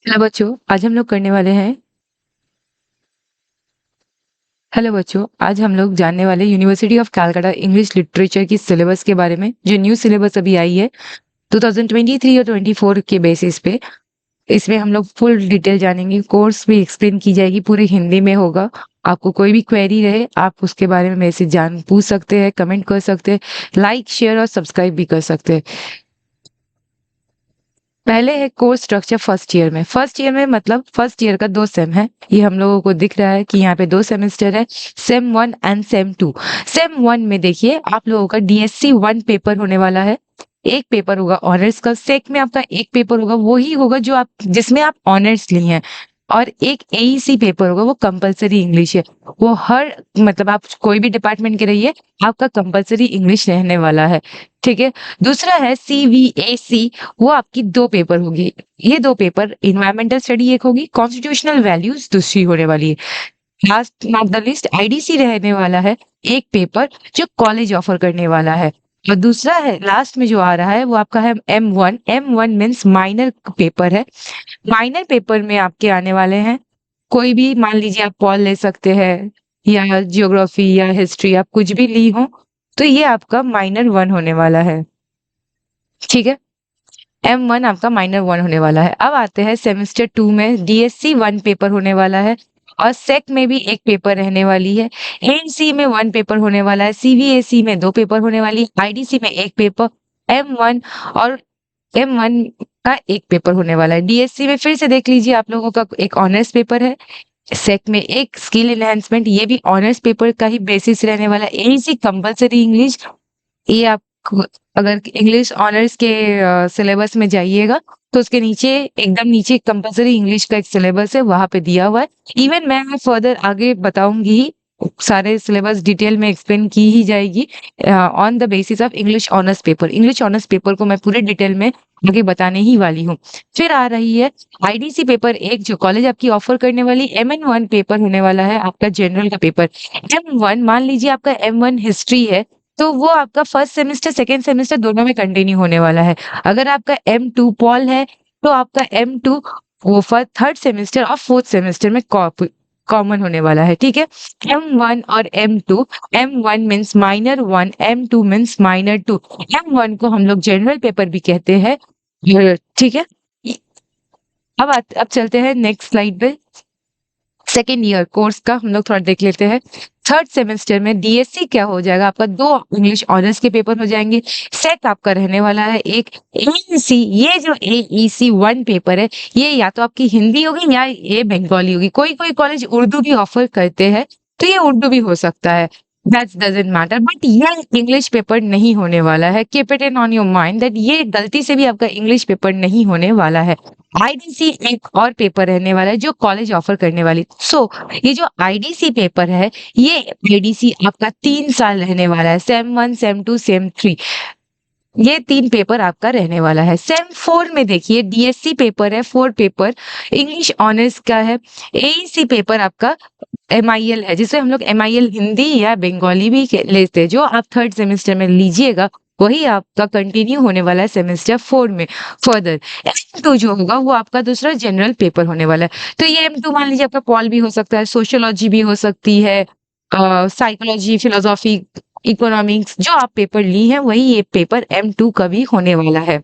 Hello बच्चों, आज हम लोग करने वाले हैं हेलो बच्चों, आज हम लोग जानने वाले university of Calcutta English literature की सिलेबस के बारे में, जो न्यू सिलेबस अभी आई है 2023 और 24 के बेसिस पे। इसमें हम लोग फुल डिटेल जानेंगे, कोर्स भी एक्सप्लेन की जाएगी, पूरी हिंदी में होगा। आपको कोई भी क्वेरी रहे, आप उसके बारे में मेरे से जान पूछ सकते हैं, कमेंट कर सकते हैं, लाइक शेयर और सब्सक्राइब भी कर सकते हैं। पहले है कोर्स स्ट्रक्चर फर्स्ट ईयर में मतलब फर्स्ट ईयर का 2 सेम है। ये हम लोगों को दिख रहा है कि यहाँ पे 2 सेमेस्टर है, सेम 1 एंड सेम 2। सेम 1 में देखिए आप लोगों का डीएससी 1 पेपर होने वाला है। एक पेपर होगा ऑनर्स का, सेक में आपका एक पेपर होगा, वही होगा जो आप जिसमें आप ऑनर्स लिए हैं। और एक एईसी पेपर होगा, वो कंपलसरी इंग्लिश है। वो हर मतलब आप कोई भी डिपार्टमेंट के रहिए, आपका कंपलसरी इंग्लिश रहने वाला है। ठीक है। दूसरा है सीवीएसी, वो आपकी 2 पेपर होगी। ये 2 पेपर इन्वायरमेंटल स्टडी एक होगी, कॉन्स्टिट्यूशनल वैल्यूज दूसरी होने वाली है। Last not the list IDC रहने वाला है एक पेपर, जो कॉलेज ऑफर करने वाला है। और दूसरा है लास्ट में जो आ रहा है वो आपका है M one means minor paper है। माइनर पेपर में आपके आने वाले हैं कोई भी, मान लीजिए आप पॉल ले सकते हैं या जियोग्राफी या हिस्ट्री, आप कुछ भी ली हो, तो ये आपका माइनर 1 होने वाला है। ठीक है। M1 आपका माइनर 1 होने वाला है। अब आते हैं सेमेस्टर 2 में, डीएससी 1 पेपर होने वाला है और सेक में भी एक पेपर रहने वाली है। एनसी में 1 पेपर होने वाला है, सीवीएसी में 2 पेपर होने वाली है, आईडीसी में एक पेपर, M1 और M1 का एक पेपर होने वाला है। डीएससी में फिर से देख लीजिए आप लोगों का एक ऑनर्स पेपर है, सेक में एक स्किल एनहांसमेंट, ये भी ऑनर्स पेपर का ही बेसिस रहने वाला है। एनसी कंपलसरी इंग्लिश, ये आपको अगर इंग्लिश ऑनर्स के सिलेबस में जाइएगा तो उसके नीचे एकदम नीचे कंपलसरी इंग्लिश का एक सिलेबस है, वहां पे दिया हुआ है। इवन मैं फर्दर आगे बताऊंगी, सारे सिलेबस डिटेल में एक्सप्लेन की ही जाएगी on the basis of English honours paper. English honours paper को मैं पूरे डिटेल में आगे बताने ही वाली हूँ। फिर आ रही है आईडीसी पेपर एक, जो कॉलेज आपकी ऑफर करने वाली। MN1 पेपर होने वाला है आपका जनरल का पेपर। M1 मान लीजिए आपका M1 हिस्ट्री है, तो वो आपका फर्स्ट सेमेस्टर सेकंड सेमेस्टर दोनों में कंटिन्यू होने वाला है। अगर आपका M2 पॉल है तो आपका M2 वो थर्ड सेमेस्टर और फोर्थ सेमेस्टर में कॉमन होने वाला है। ठीक है। M1 और M2, M1 means minor 1, M2 means minor 2। M1 को हम लोग जनरल पेपर भी कहते हैं। ठीक है। अब चलते हैं नेक्स्ट स्लाइड पे। सेकेंड ईयर कोर्स का हम लोग थोड़ा देख लेते हैं। थर्ड सेमेस्टर में डीएससी क्या हो जाएगा, आपका 2 इंग्लिश ऑनर्स के पेपर हो जाएंगे। सेक आपका रहने वाला है एक। एईसी, ये जो एईसी 1 पेपर है, ये या तो आपकी हिंदी होगी या ये बंगाली होगी। कोई कोई कॉलेज उर्दू भी ऑफर करते हैं, तो ये उर्दू भी हो सकता है, दैट डजंट मैटर। बट ये इंग्लिश पेपर नहीं होने वाला है। Keep it in on your mind that ये गलती से भी आपका इंग्लिश पेपर नहीं होने वाला है। आईडीसी एक और पेपर रहने वाला है जो कॉलेज ऑफर करने वाली। ये जो आईडीसी पेपर है, ये आईडीसी आपका 3 साल रहने वाला है। सेम 1, सेम 2, सेम 3, ये 3 पेपर आपका रहने वाला है। सेम 4 में देखिए डीएससी पेपर है, 4 पेपर इंग्लिश ऑनर्स का है। एईसी पेपर आपका एमआईएल है, जिसे हम लोग एमआईएल हिंदी या बंगाली भी लेते हैं। जो आप थर्ड सेमेस्टर में लीजिएगा वही आपका कंटिन्यू होने वाला है सेमेस्टर 4 में फर्दर। M2 जो होगा वो आपका दूसरा जनरल पेपर होने वाला है। तो ये M2 मान लीजिए आपका पॉल भी हो सकता है, सोशियोलॉजी भी हो सकती है, साइकोलॉजी, फिलोसॉफी, इकोनॉमिक्स, जो आप पेपर ली है वही ये पेपर M2 का भी होने वाला है।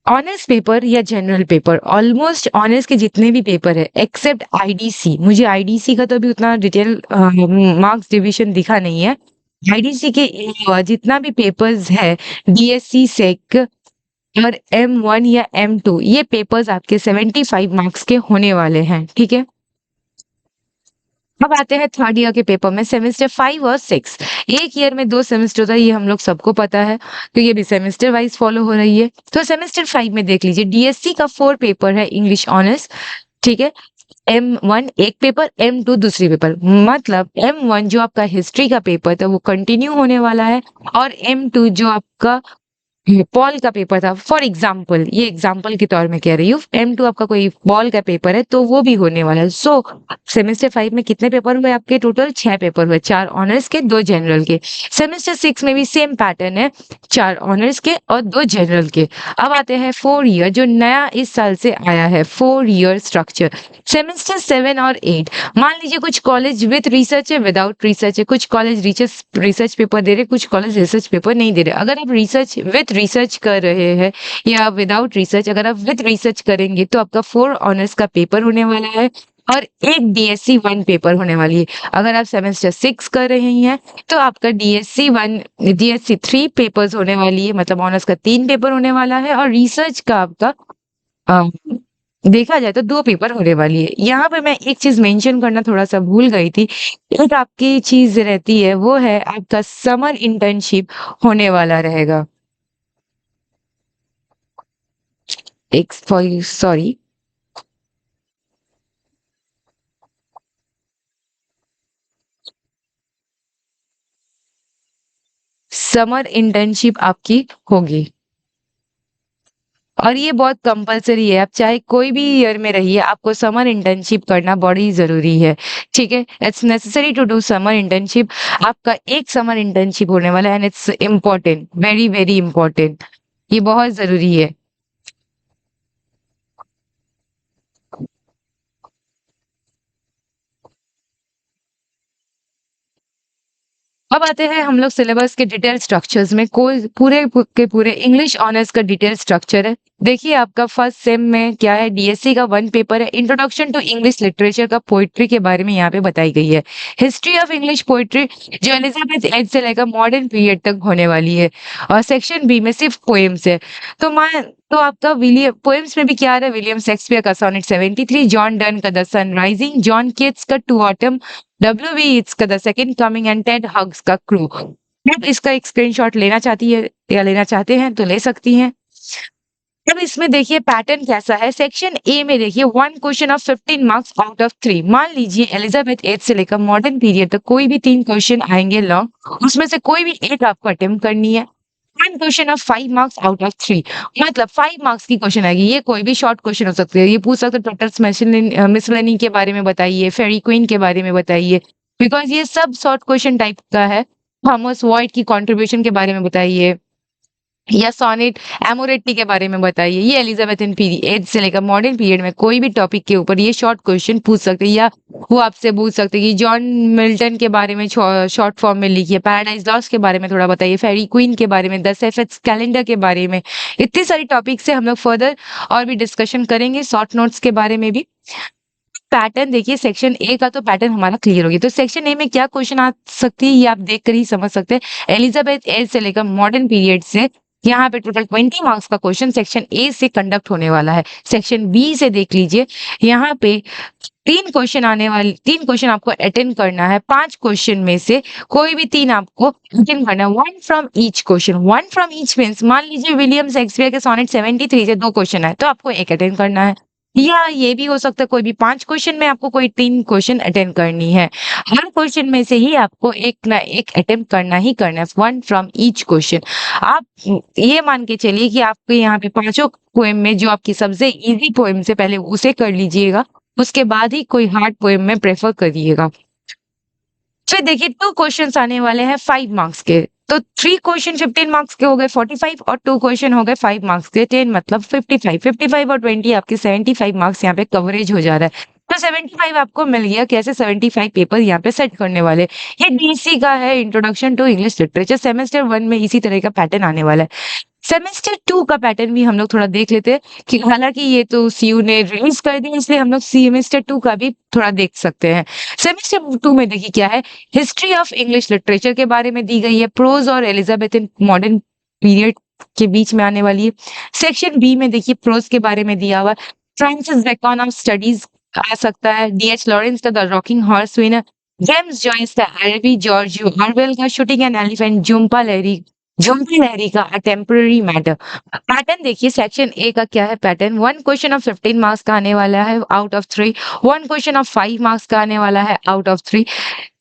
ऑनर्स पेपर या जनरल पेपर, ऑलमोस्ट ऑनर्स के जितने भी पेपर है एक्सेप्ट आईडीसी, मुझे आईडीसी का तो अभी उतना डिटेल मार्क्स डिवीजन दिखा नहीं है। आईडीसी के जितना भी पेपर्स है, डीएससी सेक और M1 या M2, ये पेपर्स आपके 75 मार्क्स के होने वाले हैं। ठीक है। अब आते हैं थर्ड ईयर के पेपर में, सेमेस्टर 5 और 6। एक ईयर में 2 सेमेस्टर होता है, ये हम लोग सबको पता है, तो ये भी सेमेस्टर वाइज फॉलो हो रही है। तो सेमेस्टर 5 में देख लीजिए डीएससी का 4 पेपर है इंग्लिश ऑनर्स। ठीक है। M1 एक पेपर, M2 दूसरी पेपर, मतलब M1 जो आपका हिस्ट्री का पेपर था वो कंटिन्यू होने वाला है, और M2 जो आपका ये पॉल का पेपर था फॉर एग्जाम्पल, ये एग्जाम्पल के तौर में कह रही हूँ। M2 आपका कोई पॉल का पेपर है तो वो भी होने वाला है। सो सेमेस्टर 5 में कितने पेपर हुए आपके? टोटल 6 पेपर हुए, 4 ऑनर्स के, 2 जनरल के। सेमेस्टर 6 में भी सेम पैटर्न है, 4 ऑनर्स के और 2 जनरल के। अब आते हैं 4 ईयर, जो नया इस साल से आया है, 4 ईयर स्ट्रक्चर। सेमेस्टर 7 और 8, मान लीजिए कुछ कॉलेज विद रिसर्च है, विदाउट रिसर्च है, कुछ कॉलेज रिसर्च पेपर दे रहे, कुछ कॉलेज रिसर्च पेपर नहीं दे रहे। अगर आप रिसर्च विद रिसर्च कर रहे हैं या विदाउट रिसर्च, अगर आप विद रिसर्च करेंगे तो आपका 4 ऑनर्स का पेपर होने वाला है और एक DSC 1 पेपर होने वाली है। अगर आप सेमेस्टर 6 कर रहे हैं तो आपका DSC 1 DSC 3 पेपर्स होने वाली है, मतलब ऑनर्स का 3 पेपर होने वाला है और रिसर्च का आपका अ, देखा जाए तो 2 पेपर होने वाली है। यहाँ पे मैं एक चीज़ मेंशन करना थोड़ा-सा भूल गई थी। एक आपकी चीज़ रहती है, वो है आपका समर इंटर्नशिप होने वाला रहेगा। एक सॉरी, समर इंटर्नशिप आपकी होगी और ये बहुत कंपल्सरी है। आप चाहे कोई भी ईयर में रहिए, आपको समर इंटर्नशिप करना बड़ी ज़रूरी है, ठीक है? It's necessary to do summer internship. आपका एक समर इंटर्नशिप होने वाला है and it's important, very, very important. ये बहुत ज़रूरी है। अब आते हैं हम लोग सिलेबस के डिटेल स्ट्रक्चर्स में। कोई के पूरे इंग्लिश ऑनर्स का डिटेल स्ट्रक्चर है। देखिए आपका फर्स्ट सेम में क्या है, DSC का 1 पेपर है, इंट्रोडक्शन टू इंग्लिश लिटरेचर का पोएट्री के बारे में यहाँ पे बताई गई है। हिस्ट्री ऑफ इंग्लिश पोएट्री जो एलिजाबेथ एज से लेकर मॉडर्न पीरियड तक होने वाली है और सेक्शन बी में सिर्फ पोएम्स है। तो आपका विलियम पोएम्स में भी क्या आ रहा है, विलियम शेक्सपियर का सोनेट 73, जॉन डन का द सन राइजिंग, जॉन केट्स का टू ऑटम, W.B. Yeats का the second coming and Ted hugs का क्रू। आप इसका एक स्क्रीनशॉट लेना चाहती है या लेना चाहते हैं तो ले सकती हैं। अब इसमें देखिए पैटर्न कैसा है। सेक्शन ए में देखिए 1 question of 15 marks out of 3। मान लीजिए एलिजाबेथ एज से लेकर मॉडर्न पीरियड तक कोई भी 3 क्वेश्चन आएंगे लॉन्ग, उसमें से कोई भी एक आपको अटेम्प्ट करनी है। 1 question of 5 marks out of 3, मतलब 5 मार्क्स की क्वेश्चन आएगी। ये कोई भी शॉर्ट क्वेश्चन हो सकते हैं। ये पूछ सकते हैं टर्टल्स मिसलेनी के बारे में बताइए, फेयरी क्वीन के बारे में बताइए, बिकॉज़ ये सब शॉर्ट क्वेश्चन टाइप का है। थॉमस वॉइट की कंट्रीब्यूशन के बारे में बताइए या सोनेट एमोरेट्टी के बारे में बताइए। ये एलिजाबेथन पीरियड से लेकर मॉडर्न पीरियड में कोई भी टॉपिक के ऊपर ये शॉर्ट क्वेश्चन पूछ सकते हैं, या वो आपसे पूछ सकते हैं कि जॉन मिल्टन के बारे में शॉर्ट फॉर्म में लिखिए, पैराडाइज लॉस्ट के बारे में थोड़ा बताइए, फेयरी क्वीन के बारे में, 10 एफएक्स कैलेंडर के बारे में। इतनी सारी टॉपिक से हम लोग फर्दर और भी डिस्कशन करेंगे, शॉर्ट नोट्स के बारे में भी। पैटर्न देखिए, सेक्शन ए का तो पैटर्न हमारा क्लियर हो गया। तो सेक्शन ए में क्या क्वेश्चन आ सकती है ये आप देख कर ही समझ सकते हैं। एलिजाबेथ एज से लेकर मॉडर्न पीरियड से यहाँ पे टोटल 20 मार्क्स का क्वेश्चन सेक्शन ए से कंडक्ट होने वाला है। सेक्शन बी से देख लीजिए, यहाँ पे 3 क्वेश्चन आपको अटेंड करना है। 5 क्वेश्चन में से कोई भी 3 आपको अटेंड करना है। 1 from each question, 1 from each means मान लीजिए विलियम शेक्सपियर के सोनेट 73 से 2 क्वेश्चन है तो आपको 1 अटेंड करना है। या ये भी हो सकता है कोई भी 5 क्वेश्चन में आपको कोई 3 क्वेश्चन अटेंड करनी है। हर क्वेश्चन में से ही आपको एक ना एक अटेम्प्ट करना ही करना है, 1 फ्रॉम ईच क्वेश्चन। आप ये मान के चलिए कि आपके यहाँ पे पाँचों पोएम में जो आपकी सबसे इजी पोएम से पहले उसे कर लीजिएगा, उसके बाद ही कोई हार्ड पोएम में प्रेफर करिएगा। फिर देखिए 2 क्वेश्चंस आने वाले हैं 5 मार्क्स के। तो 3 क्वेश्चन 15 मार्क्स के हो गए 45 और 2 क्वेश्चन हो गए 5 मार्क्स के 10, मतलब 55। 55 और 20 आपके 75 मार्क्स यहाँ पे कवरेज हो जा रहा है। तो 75 आपको मिल गया। कैसे 75 पेपर यहाँ पे सेट करने वाले। ये डीसी का है, introduction to English literature. Semester 1 में इसी तरह का पैटर्न आने वाला है। सेमेस्टर 2 का पैटर्न भी हम लोग थोड़ा देख लेते हैं कि हालांकि ये तो सीयू ने रिलीज कर दिया, इसलिए हम लोग सेमेस्टर 2 का भी थोड़ा देख सकते हैं। सेमेस्टर 2 में देखिए क्या है, हिस्ट्री ऑफ इंग्लिश लिटरेचर के बारे में दी गई है, प्रोज और एलिजाबेथन मॉडर्न पीरियड के बीच में आने वाली है। सेक्शन बी में देखिए प्रोज के बारे में दिया हुआ, फ्रांसिस बेकन ऑफ स्टडीज आ सकता है, डीएच लॉरेंस का the rocking horse winner, James Joyce का अरबी, जॉर्ज ऑरवेल का शूटिंग एन एलिफेंट, झुम्पा लहरी झुमकी लहरी का अ टेम्पररी मैटर। पैटर्न देखिए सेक्शन ए का क्या है पैटर्न। 1 क्वेश्चन ऑफ 15 मार्क्स का आने वाला है out of 3, 1 question of 5 marks का आने वाला है आउट ऑफ 3।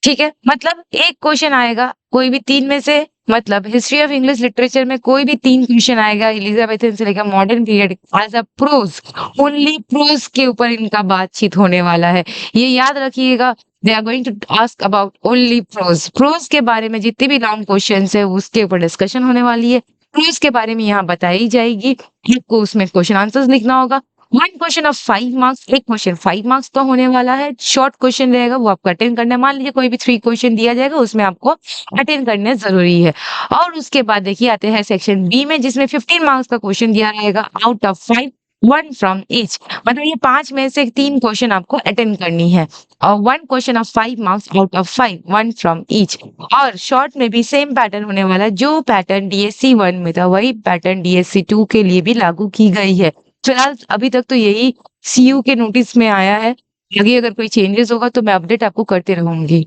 ठीक है, मतलब एक क्वेश्चन आएगा कोई भी 3 में से, मतलब हिस्ट्री ऑफ इंग्लिश लिटरेचर में कोई भी 3 क्वेश्चन आएगा एलिजाबेथन से लेकर modern period as a prose, only prose के ऊपर इनका बातचीत होने वाला है। ये याद रखिएगा, they are going to ask about only prose. Prose के बारे में जितने भी लॉन्ग क्वेश्चंस है उसके ऊपर डिस्कशन होने वाली है। प्रोज के बारे में यहाँ बताई जाएगी, आपको उसमें क्वेश्चन आंसर्स लिखना होगा। 1 क्वेश्चन ऑफ 5 मार्क्स, एक क्वेश्चन 5 मार्क्स का होने वाला है, शॉर्ट क्वेश्चन रहेगा वो आपको अटेंड करना है। मान लीजिए कोई भी 3 क्वेश्चन दिया जाएगा उसमें आपको अटेंड करना जरूरी है। और उसके बाद देखिए आते हैं सेक्शन बी में, जिसमें 15 मार्क्स का क्वेश्चन दिया रहेगा आउट ऑफ 5, 1 फ्रॉम ईच, मतलब ये 5 में से 3 क्वेश्चन आपको अटेंड करनी है। और 1 question of 5 marks out of 5, 1 from each. और शॉर्ट में भी सेम पैटर्न होने वाला है, जो पैटर्न डीएससी 1 में था वही पैटर्न डीएससी 2 के लिए भी लागू की गई है। फिलहाल अभी तक तो यही सीयू के नोटिस में आया है, आगे अगर कोई चेंजेस होगा तो मैं अपडेट आपको करते रहूंगी।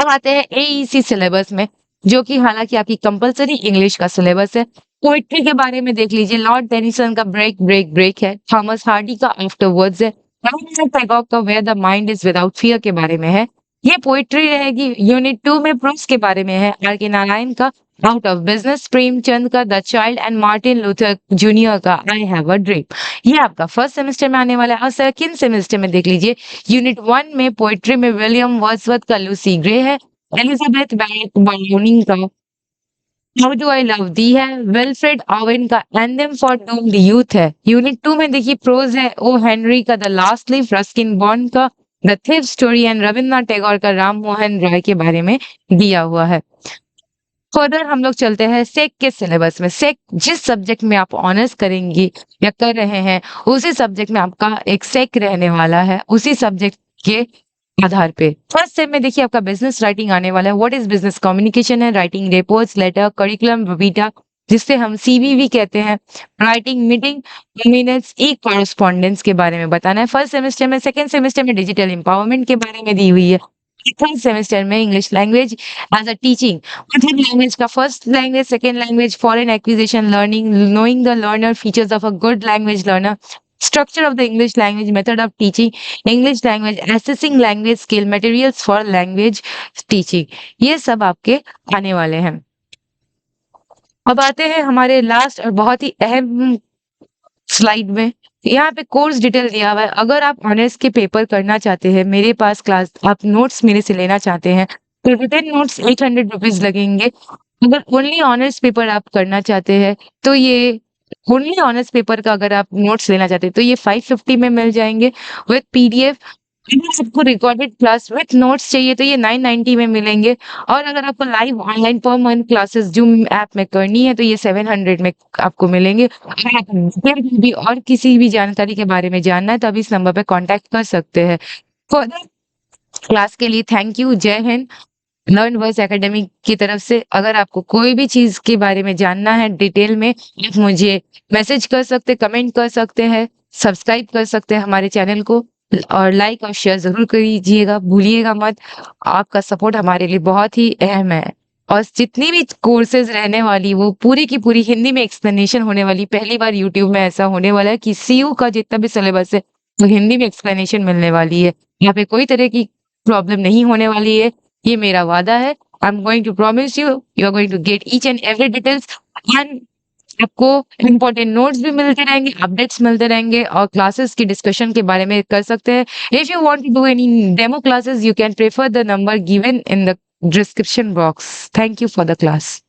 अब आते हैं एईसी सिलेबस में, जो कि हालांकि आपकी कंपलसरी इंग्लिश का सिलेबस है। पोइट्री के बारे में देख लीजिए, लॉर्ड टेनिसन का ब्रेक ब्रेक ब्रेक है, थॉमस हार्डी का आफ्टरवर्ड्स है, रविंद्रनाथ टैगोर का where the mind is without fear के बारे में है। ये पोइट्री रहेगी। यूनिट 2 में प्रोस के बारे में है, आर के नारायण का आउट ऑफ बिजनेस, प्रेमचंद का the child and Martin Luther junior का आई हैव अ ड्रीम। ये आपका फर्स्ट सेमेस्टर में आने वाला है। और सेकंड सेमेस्टर में देख लीजिए, यूनिट 1 में पोइट्री में विलियम वर्ड्सवर्थ का लूसी ग्रे है, एलिजाबेथ बैरेट ब्राउनिंग का how do I love thee है, विल्फ्रेड ओवेन का एंथम फॉर डूम्ड यूथ है। यूनिट 2 में देखिए प्रोज है, ओ हेनरी का the last leaf, Ruskin Bond का the thief story and Rabindranath Tagore का राम मोहन राय के बारे में दिया हुआ है। फर्दर हम लोग चलते हैं सेक के सिलेबस में। सेक जिस सब्जेक्ट में आप ऑनर्स करेंगी या कर रहे हैं उसी सब्जेक्ट में आपका एक सेक रहने वाला है, उसी सब्जेक्ट के आधार पे। फर्स्ट सेम में देखिए आपका बिजनेस राइटिंग आने वाला है। व्हाट इज बिजनेस कम्युनिकेशन है, writing reports, letter, curriculum vitae जिससे हम सीवीवी कहते हैं, writing meeting minutes, e correspondence के बारे में बताना है फर्स्ट सेमेस्टर में। सेकंड सेमेस्टर में डिजिटल एम्पावरमेंट के बारे में दी हुई है। थर्ड सेमेस्टर में English language as a teaching, मतलब लैंग्वेज का first language, second language, foreign acquisition, learning, knowing the learner, features of a good language learner, structure of the English language, method of teaching English language, assessing language skill, materials for language teaching, ये सब आपके आने वाले हैं। अब आते हैं हमारे लास्ट और बहुत ही अहम स्लाइड में। यहाँ पे कोर्स डिटेल दिया हुआ है। अगर आप ऑनर्स के पेपर करना चाहते हैं, मेरे पास क्लास आप नोट्स मेरे से लेना चाहते हैं तो रिटन नोट्स 800 रुपीज लगेंगे। अगर ओनली ऑनर्स पेपर आप करना चाहते हैं तो ये ओनली ऑनर्स पेपर का अगर आप नोट्स लेना चाहते हैं तो ये 550 में मिल जाएंगे विद पीडीएफ। अगर आपको रिकॉर्डेड क्लास विद नोट्स चाहिए तो ये 990 में मिलेंगे। और अगर आपको live online per month classes zoom app में करनी है तो ये 700 में आपको मिलेंगे। अगर आप फिर भी और किसी भी जानकारी के बारे में जानना है तो आप इस नंबर पे कांटेक्ट कर सकते हैं। फर्दर क्लास के लिए थैंक यू, जय हिंद। लर्न वर्स एकेडमी की तरफ से अगर आपको कोई भी चीज के बारे में जानना है डिटेल में, आप मुझे मैसेज कर सकते, कमेंट कर सकते हैं, सब्सक्राइब कर सकते हैं हमारे चैनल को और लाइक और शेयर जरूर करिएगा, भूलिएगा मत। आपका सपोर्ट हमारे लिए बहुत ही अहम है। और जितनी भी कोर्सेज रहने वाली वो पूरी की पूरी हिंदी में एक्सप्लेनेशन होने वाली। पहली बार यूट्यूब में ऐसा होने वाला है कि सीयू का जितना भी सिलेबस है वो हिंदी में एक्सप्लेनेशन मिलने वाली है। यहाँ पे कोई तरह की प्रॉब्लम नहीं होने वाली है, ये मेरा वादा है। I am going to promise you, you are going to get each and every details and आपको इम्पोर्टेंट नोट्स भी मिलते रहेंगे, अपडेट्स मिलते रहेंगे और क्लासेस की डिस्कशन के बारे में कर सकते हैं। If you want to do any demo classes you can prefer the number given in the description box. Thank you for the class.